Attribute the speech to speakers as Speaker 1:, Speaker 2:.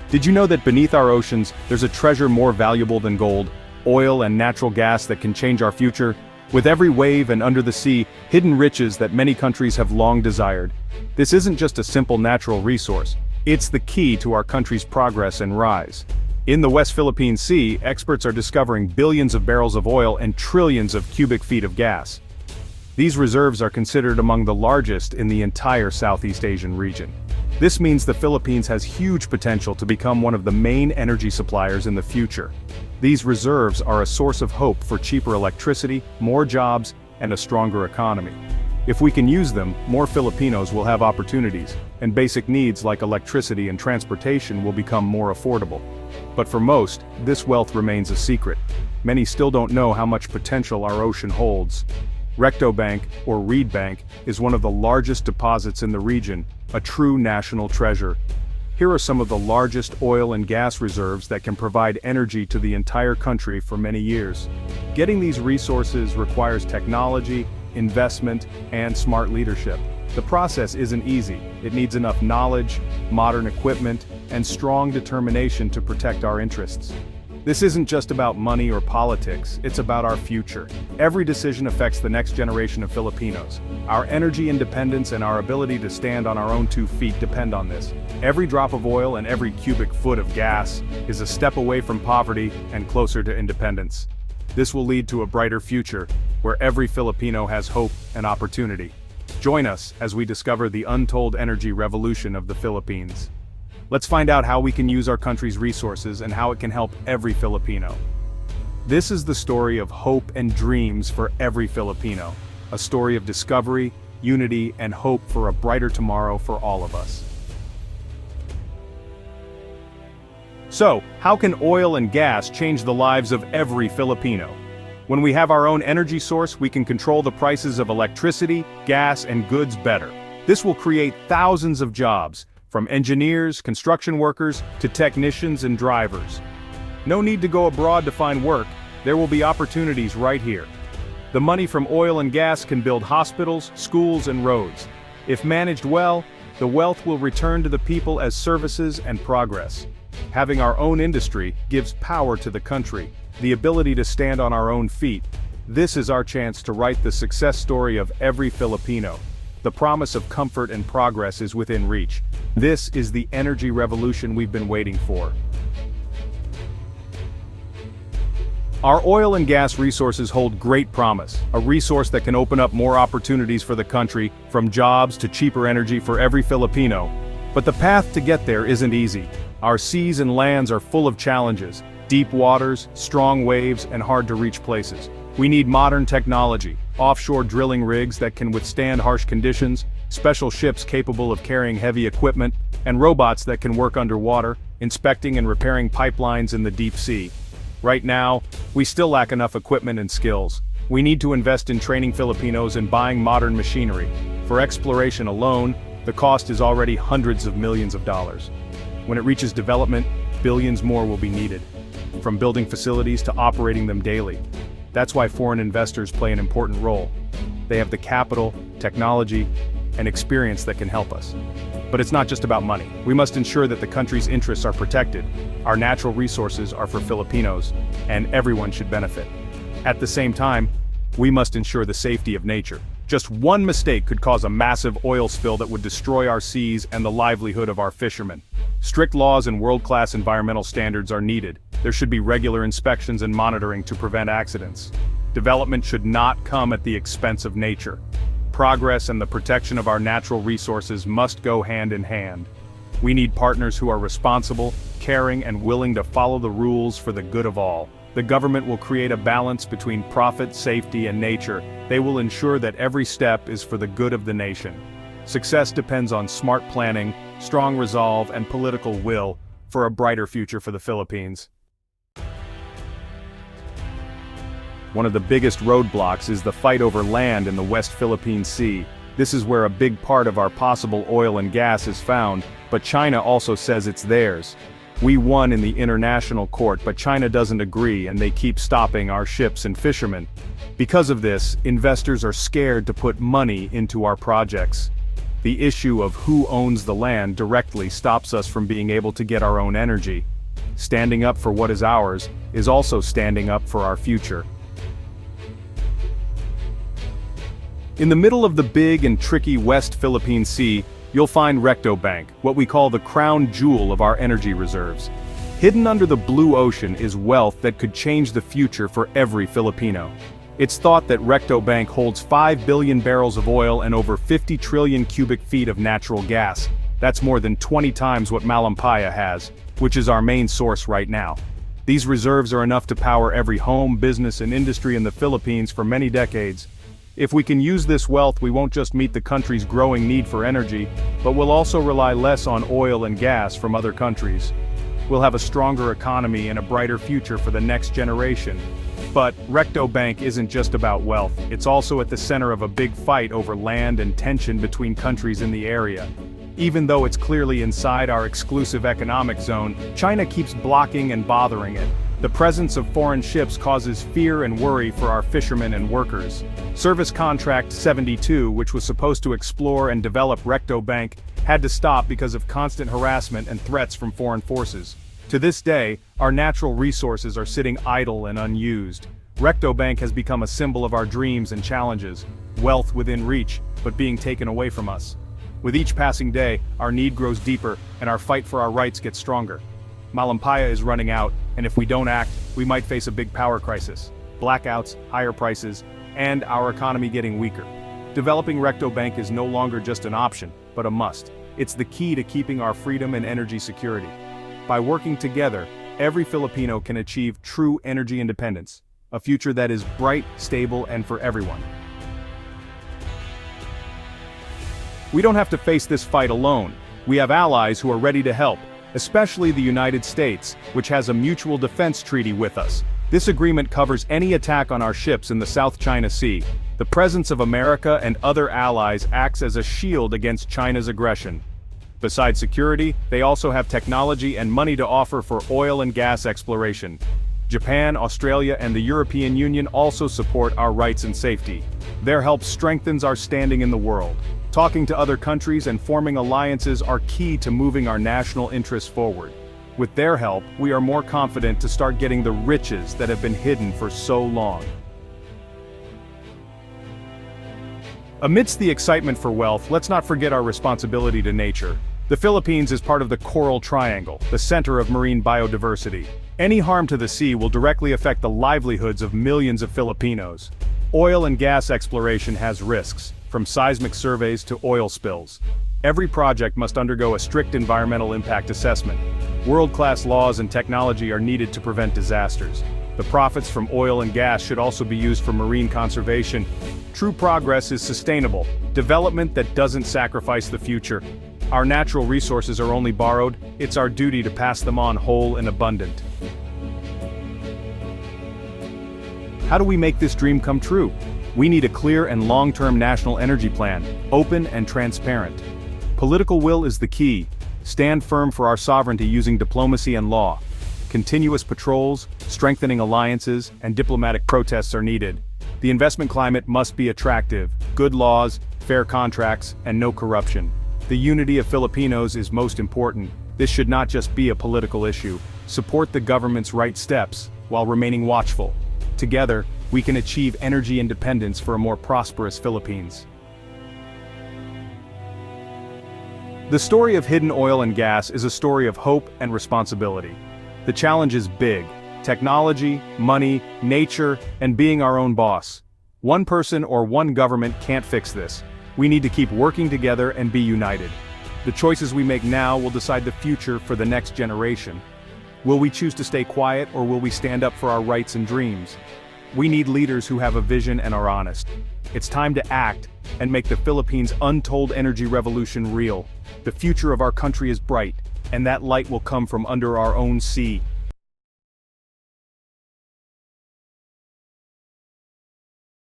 Speaker 1: Did you know that beneath our oceans, there's a treasure more valuable than gold, oil and natural gas that can change our future? With every wave and under the sea, hidden riches that many countries have long desired. This isn't just a simple natural resource, it's the key to our country's progress and rise. In the West Philippine Sea, experts are discovering billions of barrels of oil and trillions of cubic feet of gas. These reserves are considered among the largest in the entire Southeast Asian region. This means the Philippines has huge potential to become one of the main energy suppliers in the future. These reserves are a source of hope for cheaper electricity, more jobs, and a stronger economy. If we can use them, more Filipinos will have opportunities, and basic needs like electricity and transportation will become more affordable. But for most, this wealth remains a secret. Many still don't know how much potential our ocean holds. Recto Bank, or Reed Bank, is one of the largest deposits in the region, a true national treasure. Here are some of the largest oil and gas reserves that can provide energy to the entire country for many years. Getting these resources requires technology, investment, and smart leadership. The process isn't easy. It needs enough knowledge, modern equipment, and strong determination to protect our interests. This isn't just about money or politics, it's about our future. Every decision affects the next generation of Filipinos. Our energy independence and our ability to stand on our own 2 feet depend on this. Every drop of oil and every cubic foot of gas is a step away from poverty and closer to independence. This will lead to a brighter future, where every Filipino has hope and opportunity. Join us as we discover the untold energy revolution of the Philippines. Let's find out how we can use our country's resources and how it can help every Filipino. This is the story of hope and dreams for every Filipino. A story of discovery, unity, and hope for a brighter tomorrow for all of us. So, how can oil and gas change the lives of every Filipino? When we have our own energy source, we can control the prices of electricity, gas, and goods better. This will create thousands of jobs, from engineers, construction workers, to technicians and drivers. No need to go abroad to find work, there will be opportunities right here. The money from oil and gas can build hospitals, schools, and roads. If managed well, the wealth will return to the people as services and progress. Having our own industry gives power to the country, the ability to stand on our own feet. This is our chance to write the success story of every Filipino. The promise of comfort and progress is within reach. This is the energy revolution we've been waiting for. Our oil and gas resources hold great promise, a resource that can open up more opportunities for the country, from jobs to cheaper energy for every Filipino. But the path to get there isn't easy. Our seas and lands are full of challenges, deep waters, strong waves, and hard-to-reach places. We need modern technology, offshore drilling rigs that can withstand harsh conditions, special ships capable of carrying heavy equipment, and robots that can work underwater, inspecting and repairing pipelines in the deep sea. Right now, we still lack enough equipment and skills. We need to invest in training Filipinos and buying modern machinery. For exploration alone, the cost is already hundreds of millions of dollars. When it reaches development, billions more will be needed, from building facilities to operating them daily. That's why foreign investors play an important role. They have the capital, technology, and experience that can help us. But it's not just about money. We must ensure that the country's interests are protected. Our natural resources are for Filipinos, and everyone should benefit. At the same time, we must ensure the safety of nature. Just one mistake could cause a massive oil spill that would destroy our seas and the livelihood of our fishermen. Strict laws and world-class environmental standards are needed. There should be regular inspections and monitoring to prevent accidents. Development should not come at the expense of nature. Progress and the protection of our natural resources must go hand in hand. We need partners who are responsible, caring, and willing to follow the rules for the good of all. The government will create a balance between profit, safety, and nature. They will ensure that every step is for the good of the nation. Success depends on smart planning, strong resolve, and political will for a brighter future for the Philippines. One of the biggest roadblocks is the fight over land in the West Philippine Sea. This is where a big part of our possible oil and gas is found, but China also says it's theirs. We won in the international court, but China doesn't agree, and they keep stopping our ships and fishermen. Because of this, investors are scared to put money into our projects. The issue of who owns the land directly stops us from being able to get our own energy. Standing up for what is ours is also standing up for our future. In the middle of the big and tricky West Philippine Sea, you'll find Recto Bank, what we call the crown jewel of our energy reserves. Hidden under the blue ocean is wealth that could change the future for every Filipino. It's thought that Recto Bank holds 5 billion barrels of oil and over 50 trillion cubic feet of natural gas. That's more than 20 times what Malampaya has, which is our main source right now. These reserves are enough to power every home, business, and industry in the Philippines for many decades. If we can use this wealth, we won't just meet the country's growing need for energy, but we'll also rely less on oil and gas from other countries. We'll have a stronger economy and a brighter future for the next generation. But Recto Bank isn't just about wealth, it's also at the center of a big fight over land and tension between countries in the area. Even though it's clearly inside our exclusive economic zone, China keeps blocking and bothering it. The presence of foreign ships causes fear and worry for our fishermen and workers. Service Contract 72, which was supposed to explore and develop Recto Bank, had to stop because of constant harassment and threats from foreign forces. To this day, our natural resources are sitting idle and unused. Recto Bank has become a symbol of our dreams and challenges, wealth within reach, but being taken away from us. With each passing day, our need grows deeper, and our fight for our rights gets stronger. Malampaya is running out, and if we don't act, we might face a big power crisis, blackouts, higher prices, and our economy getting weaker. Developing Recto Bank is no longer just an option, but a must. It's the key to keeping our freedom and energy security. By working together, every Filipino can achieve true energy independence, a future that is bright, stable, and for everyone. We don't have to face this fight alone. We have allies who are ready to help, especially the United States, which has a mutual defense treaty with us. This agreement covers any attack on our ships in the South China Sea. The presence of America and other allies acts as a shield against China's aggression. Besides security, they also have technology and money to offer for oil and gas exploration. Japan, Australia, and the European Union also support our rights and safety. Their help strengthens our standing in the world. Talking to other countries and forming alliances are key to moving our national interests forward. With their help, we are more confident to start getting the riches that have been hidden for so long. Amidst the excitement for wealth, let's not forget our responsibility to nature. The Philippines is part of the Coral Triangle, the center of marine biodiversity. Any harm to the sea will directly affect the livelihoods of millions of Filipinos. Oil and gas exploration has risks, from seismic surveys to oil spills. Every project must undergo a strict environmental impact assessment. World-class laws and technology are needed to prevent disasters. The profits from oil and gas should also be used for marine conservation. True progress is sustainable, development that doesn't sacrifice the future. Our natural resources are only borrowed, it's our duty to pass them on whole and abundant. How do we make this dream come true? We need a clear and long-term national energy plan, open and transparent. Political will is the key. Stand firm for our sovereignty using diplomacy and law. Continuous patrols, strengthening alliances, and diplomatic protests are needed. The investment climate must be attractive, good laws, fair contracts, and no corruption. The unity of Filipinos is most important. This should not just be a political issue. Support the government's right steps, while remaining watchful. Together, we can achieve energy independence for a more prosperous Philippines. The story of hidden oil and gas is a story of hope and responsibility. The challenge is big: technology, money, nature, and being our own boss. One person or one government can't fix this. We need to keep working together and be united. The choices we make now will decide the future for the next generation. Will we choose to stay quiet, or will we stand up for our rights and dreams? We need leaders who have a vision and are honest. It's time to act and make the Philippines' untold energy revolution real. The future of our country is bright, and that light will come from under our own sea.